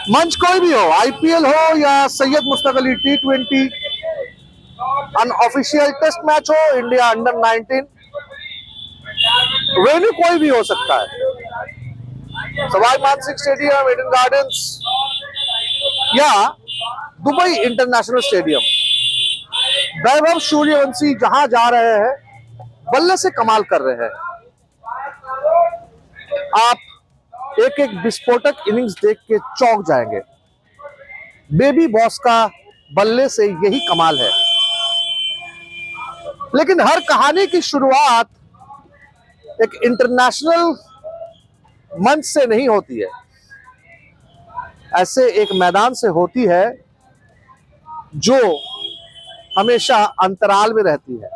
मंच कोई भी हो, आईपीएल हो या Syed Mushtaq Ali T20, unofficial test match हो, इंडिया अंडर 19, वेन्यू कोई भी हो सकता है। Sawai Mansingh stadium, Eden Gardens या Dubai international stadium, Vaibhav Suryavanshi जहां जा रहे हैं बल्ले से कमाल कर रहे हैं। आप एक एक विस्फोटक इनिंग्स देख के चौंक जाएंगे। बेबी बॉस का बल्ले से यही कमाल है। लेकिन हर कहानी की शुरुआत एक इंटरनेशनल मंच से नहीं होती है, ऐसे एक मैदान से होती है जो हमेशा अंतराल में रहती है।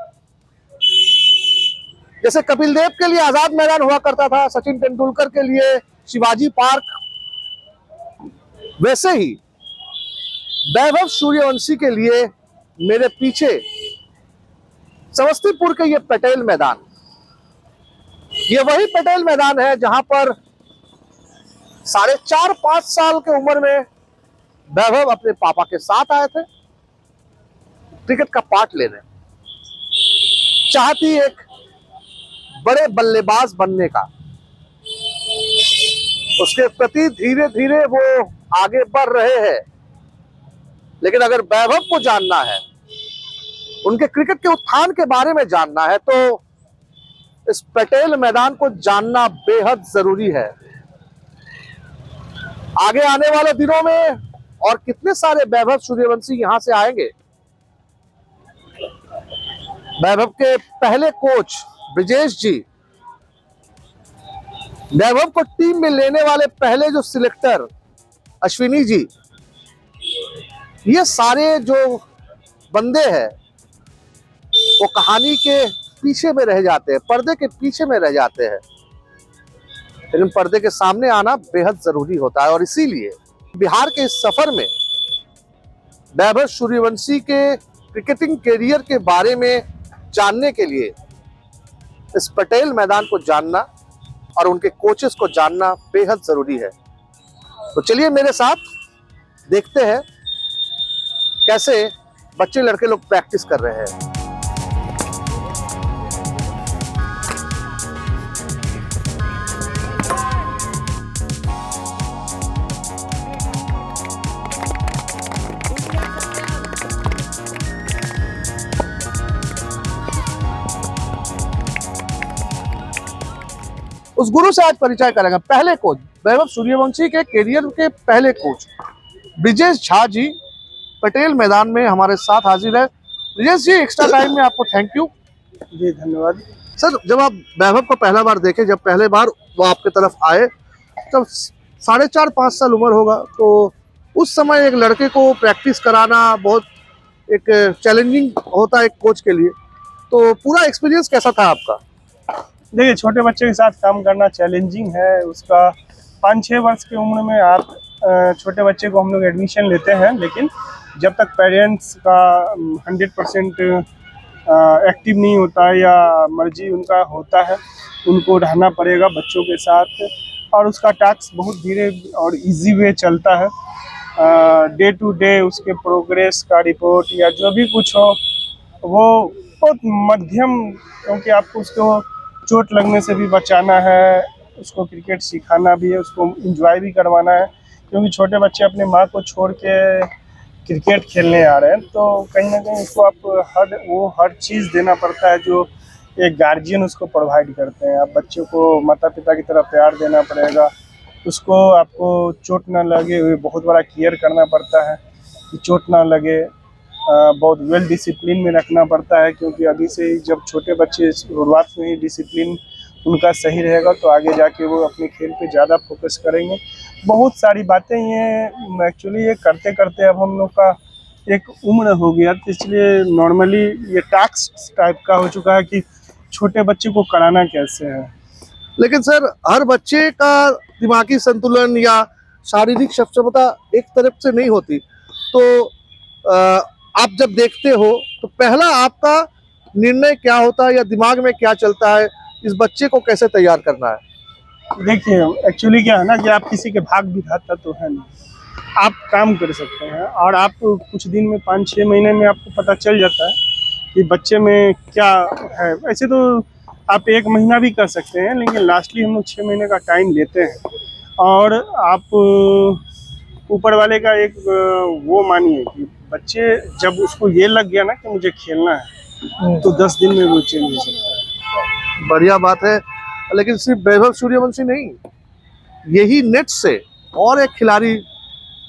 जैसे कपिल देव के लिए आजाद मैदान हुआ करता था, सचिन तेंदुलकर के लिए शिवाजी पार्क, वैसे ही वैभव सूर्यवंशी के लिए मेरे पीछे समस्तीपुर के ये पटेल मैदान, ये वही पटेल मैदान है जहां पर 4.5-5 साल की उम्र में वैभव अपने पापा के साथ आए थे क्रिकेट का पार्ट लेने। चाहती एक बड़े बल्लेबाज बनने का, उसके प्रति धीरे धीरे वो आगे बढ़ रहे हैं। लेकिन अगर वैभव को जानना है, उनके क्रिकेट के उत्थान के बारे में जानना है, तो इस पटेल मैदान को जानना बेहद जरूरी है। आगे आने वाले दिनों में और कितने सारे वैभव सूर्यवंशी यहां से आएंगे। वैभव के पहले कोच ब्रिजेश जी, वैभव को टीम में लेने वाले पहले जो सिलेक्टर अश्विनी जी, ये सारे जो बंदे हैं वो कहानी के पीछे में रह जाते हैं, पर्दे के पीछे में रह जाते हैं। लेकिन पर्दे के सामने आना बेहद जरूरी होता है। और इसीलिए बिहार के इस सफर में वैभव सूर्यवंशी के क्रिकेटिंग करियर के बारे में जानने के लिए इस पटेल मैदान को जानना और उनके कोचेस को जानना बेहद जरूरी है। तो चलिए मेरे साथ देखते हैं कैसे बच्चे लड़के लोग प्रैक्टिस कर रहे हैं। उस गुरु से आज परिचय करेंगे। पहले कोच, वैभव सूर्यवंशी के करियर के पहले कोच ब्रिजेश झा जी पटेल मैदान में हमारे साथ हाजिर है। ब्रिजेश जी, एक्स्ट्रा टाइम में आपको थैंक यू। जी धन्यवाद सर, जब आप वैभव को पहला बार देखे, जब पहले बार वो आपके तरफ आए, तब 4.5-5 साल उम्र होगा, तो उस समय एक लड़के को प्रैक्टिस कराना बहुत एक चैलेंजिंग होता है एक कोच के लिए। तो पूरा एक्सपीरियंस कैसा था आपका? देखिए, छोटे बच्चे के साथ काम करना चैलेंजिंग है। उसका 5-6 वर्ष की उम्र में आप छोटे बच्चे को हम लोग एडमिशन लेते हैं, लेकिन जब तक पेरेंट्स का 100% एक्टिव नहीं होता या मर्जी उनका होता है, उनको रहना पड़ेगा बच्चों के साथ। और उसका टास्क बहुत धीरे और इजी वे चलता है। डे टू डे उसके प्रोग्रेस का रिपोर्ट या जो भी कुछ हो वो बहुत मध्यम, क्योंकि आपको उसको चोट लगने से भी बचाना है, उसको क्रिकेट सिखाना भी है, उसको एंजॉय भी करवाना है। क्योंकि छोटे बच्चे अपने माँ को छोड़ के क्रिकेट खेलने आ रहे हैं, तो कहीं ना कहीं उसको आप हर चीज़ देना पड़ता है जो एक गार्जियन उसको प्रोवाइड करते हैं। आप बच्चों को माता पिता की तरह प्यार देना पड़ेगा, उसको आपको चोट ना लगे, बहुत बड़ा केयर करना पड़ता है कि चोट ना लगे। बहुत वेल डिसिप्लिन में रखना पड़ता है, क्योंकि अभी से ही जब छोटे बच्चे शुरुआत में ही डिसिप्लिन उनका सही रहेगा तो आगे जाके वो अपने खेल पे ज़्यादा फोकस करेंगे। बहुत सारी बातें ये एक्चुअली ये करते करते अब हम लोग का एक उम्र हो गया, तो इसलिए नॉर्मली ये टास्क टाइप का हो चुका है कि छोटे बच्चे को कराना कैसे है। लेकिन सर, हर बच्चे का दिमागी संतुलन या शारीरिक सक्षमता एक तरफ से नहीं होती। तो आप जब देखते हो तो पहला आपका निर्णय क्या होता है या दिमाग में क्या चलता है, इस बच्चे को कैसे तैयार करना है? देखिए, एक्चुअली क्या है ना कि आप किसी के भाग विधाता तो है नहीं, आप काम कर सकते हैं। और आप कुछ दिन में 5-6 महीने में आपको पता चल जाता है कि बच्चे में क्या है। वैसे तो आप 1 महीना भी कर सकते हैं, लेकिन लास्टली हम लोग 6 महीने का टाइम लेते हैं। और आप ऊपर वाले का एक वो मानिए कि बच्चे जब उसको ये लग गया ना कि मुझे खेलना है, तो 10 दिन में वो चेंज हो सकता है। बढ़िया बात है। लेकिन सिर्फ वैभव सूर्यवंशी नहीं, यही नेट से और एक खिलाड़ी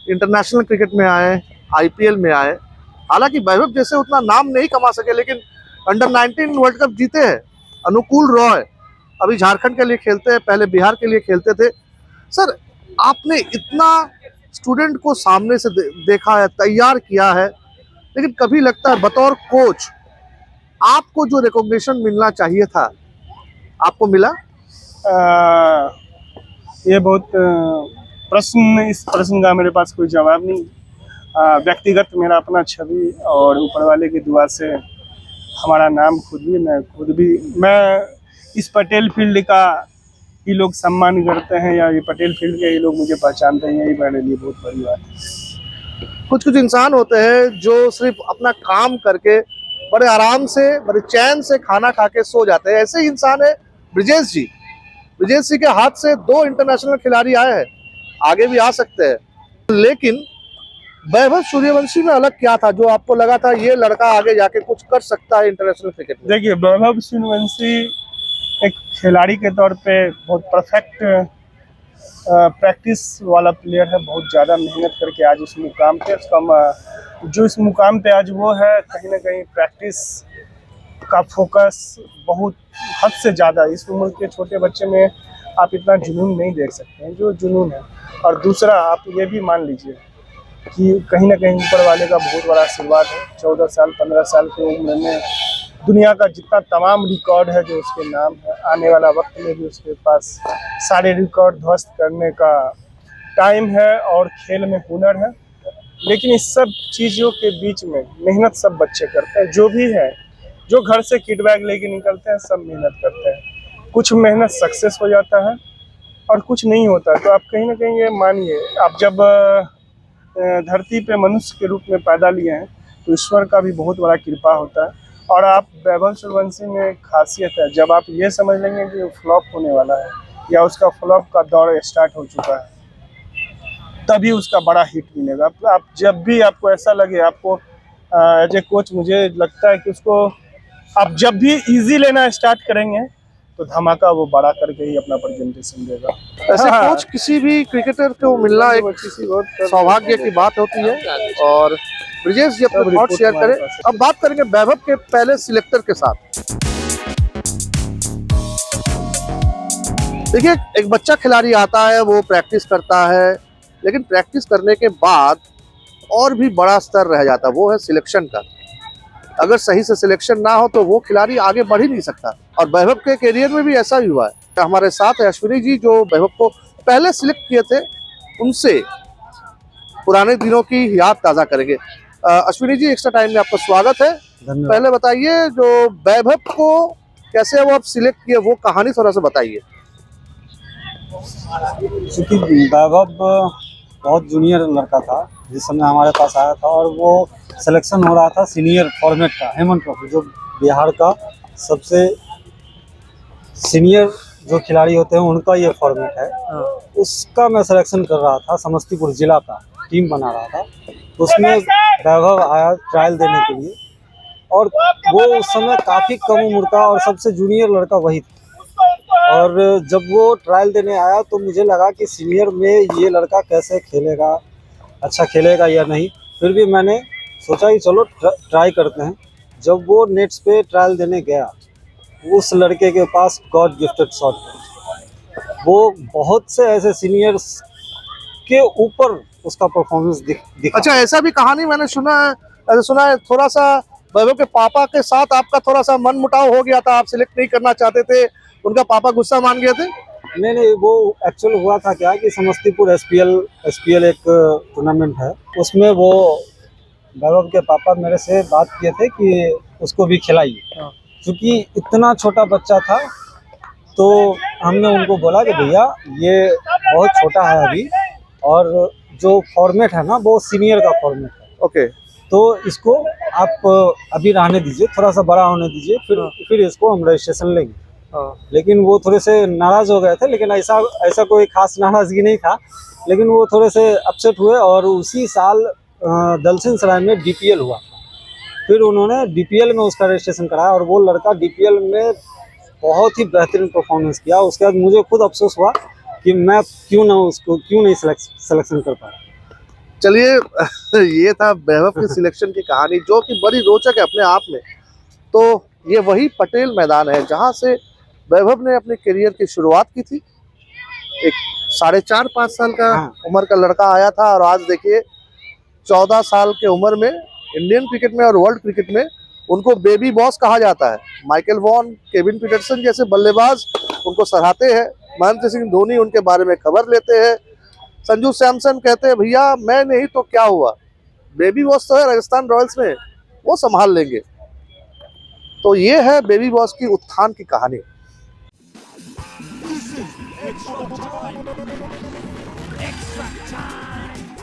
इंटरनेशनल क्रिकेट में आए, आईपीएल में आए। हालांकि वैभव जैसे उतना नाम नहीं कमा सके, लेकिन अंडर 19 वर्ल्ड कप जीते हैं। अनुकूल रॉय अभी झारखंड के लिए खेलते हैं, पहले बिहार के लिए खेलते थे। सर, आपने इतना स्टूडेंट को सामने से देखा है, तैयार किया है, लेकिन कभी लगता है बतौर कोच आपको जो रिकॉग्निशन मिलना चाहिए था, आपको मिला? ये बहुत इस प्रश्न का मेरे पास कोई जवाब नहीं। व्यक्तिगत मेरा अपना छवि और ऊपर वाले की दुआ से हमारा नाम खुद भी मैं इस पटेल फील्ड का ही लोग सम्मान करते हैं, या ये पटेल फील्ड के ही लोग मुझे पहचानते हैं, यही मेरे लिए बहुत बड़ी बात है। कुछ कुछ इंसान होते हैं जो सिर्फ अपना काम करके बड़े आराम से, बड़े चैन से खाना खा के सो जाते हैं। ऐसे ही इंसान है ब्रिजेश जी। ब्रिजेश जी के हाथ से 2 इंटरनेशनल खिलाड़ी आए हैं, आगे भी आ सकते हैं। लेकिन वैभव सूर्यवंशी में अलग क्या था जो आपको लगा था ये लड़का आगे जाके कुछ कर सकता है इंटरनेशनल क्रिकेट में? देखिए, वैभव सूर्यवंशी एक खिलाड़ी के तौर पे बहुत परफेक्ट प्रैक्टिस वाला प्लेयर है। बहुत ज़्यादा मेहनत करके आज इस मुकाम पे जो इस मुकाम पे आज वो है, कहीं ना कहीं प्रैक्टिस का फोकस बहुत हद से ज़्यादा। इस उम्र के छोटे बच्चे में आप इतना जुनून नहीं देख सकते हैं जो जुनून है। और दूसरा, आप ये भी मान लीजिए कि कहीं ना कहीं ऊपर वाले का बहुत बड़ा आशीर्वाद है। 14 साल 15 साल की उम्र में दुनिया का जितना तमाम रिकॉर्ड है जो उसके नाम है, आने वाला वक्त में भी उसके पास सारे रिकॉर्ड ध्वस्त करने का टाइम है और खेल में हुनर है। लेकिन इस सब चीज़ों के बीच में मेहनत सब बच्चे करते हैं। जो भी है, जो घर से किट बैग लेके निकलते हैं, सब मेहनत करते हैं। कुछ मेहनत सक्सेस हो जाता है और कुछ नहीं होता। तो आप कहीं ना कहीं ये मानिए, आप जब धरती पे मनुष्य के रूप में पैदा लिए हैं तो ईश्वर का भी बहुत बड़ा कृपा होता है। और आप वैभव सूर्यवंशी में खासियत है, जब आप ये समझ लेंगे कि वो फ्लॉप होने वाला है या उसका फ्लॉप का दौर स्टार्ट हो चुका है, तभी उसका बड़ा हिट मिलेगा। आप जब भी आपको ऐसा लगे, आपको एज ए कोच मुझे लगता है कि उसको आप जब भी इजी लेना स्टार्ट करेंगे तो धमाका वो बड़ा करके ही अपना प्रेजेंटेशन देगा। ऐसे कोच किसी भी क्रिकेटर को मिलना एक सौभाग्य की बात होती है। और ब्रिजेश जी अपने थॉट शेयर करें। अब बात करेंगे वैभव के पहले सिलेक्टर के साथ। देखिए, एक बच्चा खिलाड़ी आता है, वो प्रैक्टिस करता है, लेकिन प्रैक्टिस करने के बाद और भी बड़ा स्तर रह जाता है, वो है सिलेक्शन का। अगर सही से सिलेक्शन ना हो तो वो खिलाड़ी आगे बढ़ ही नहीं सकता। और वैभव के करियर में भी ऐसा ही हुआ है। हमारे साथ है अश्विनी जी, जो वैभव को पहले सिलेक्ट किए थे, उनसे पुराने दिनों की याद ताज़ा करेंगे। अश्विनी जी, एक्स्ट्रा टाइम में आपका स्वागत है। पहले बताइए, जो वैभव को कैसे वो आप सिलेक्ट किए, वो कहानी थोड़ा सा बताइए। क्योंकि वैभव बहुत जूनियर लड़का था जिस समय हमारे पास आया था, और वो सिलेक्शन हो रहा था सीनियर फॉर्मेट का, हेमन ट्रॉफी, जो बिहार का सबसे सीनियर जो खिलाड़ी होते हैं उनका ये फॉर्मेट है। उसका मैं सिलेक्शन कर रहा था, समस्तीपुर जिला का टीम बना रहा था। उसमें वैभव आया ट्रायल देने के लिए, और वो उस समय काफ़ी कम उम्र का और सबसे जूनियर लड़का वही था। और जब वो ट्रायल देने आया तो मुझे लगा कि सीनियर में ये लड़का कैसे खेलेगा, अच्छा खेलेगा या नहीं। फिर भी मैंने सोचा कि चलो ट्राई करते हैं। जब वो नेट्स पे ट्रायल देने गया, उस लड़के के पास गॉड गिफ्टेड शॉट है। वो बहुत से ऐसे सीनियर्स के ऊपर उसका परफॉर्मेंस दिखा। अच्छा, ऐसा भी कहानी मैंने सुना है थोड़ा सा वैभव के पापा के साथ आपका थोड़ा सा मन मुटाव हो गया था, आप सिलेक्ट नहीं करना चाहते थे, उनका पापा गुस्सा मान गए थे? नहीं, वो एक्चुअल हुआ था क्या कि समस्तीपुर एसपीएल एक टूर्नामेंट है, उसमें वो वैभव के पापा मेरे से बात किए थे कि उसको भी खिलाइए। क्योंकि इतना छोटा बच्चा था, तो हमने उनको बोला कि भैया ये बहुत छोटा है अभी, और जो फॉर्मेट है ना वो सीनियर का फॉर्मेट है, ओके। तो इसको आप अभी रहने दीजिए, थोड़ा सा बड़ा होने दीजिए, फिर इसको हम रजिस्ट्रेशन लेंगे। लेकिन वो थोड़े से नाराज हो गए थे, लेकिन ऐसा कोई खास नाराजगी नहीं था, लेकिन वो थोड़े से अपसेट हुए। और उसी साल दलसिंह सराय में डीपीएल हुआ, फिर उन्होंने डीपीएल में उसका रजिस्ट्रेशन कराया और वो लड़का डीपीएल में बहुत ही बेहतरीन परफॉर्मेंस किया। उसके बाद मुझे खुद अफसोस हुआ कि मैं क्यों नहीं सिलेक्शन कर पाया। चलिए ये था वैभव के सिलेक्शन की कहानी, जो कि बड़ी रोचक है अपने आप में। तो ये वही पटेल मैदान है जहां से वैभव ने अपने करियर की शुरुआत की थी। एक 4.5-5 साल का उम्र का लड़का आया था और आज देखिए 14 साल के उम्र में इंडियन क्रिकेट में और वर्ल्ड क्रिकेट में उनको बेबी बॉस कहा जाता है। माइकल वॉन, केविन पीटरसन जैसे बल्लेबाज उनको सराहते हैं। महेंद्र सिंह धोनी उनके बारे में खबर लेते हैं। संजू सैमसन कहते हैं भैया मैं नहीं तो क्या हुआ, बेबी बॉस तो है राजस्थान रॉयल्स में, वो संभाल लेंगे। तो ये है बेबी बॉस की उत्थान की कहानी। Extra time.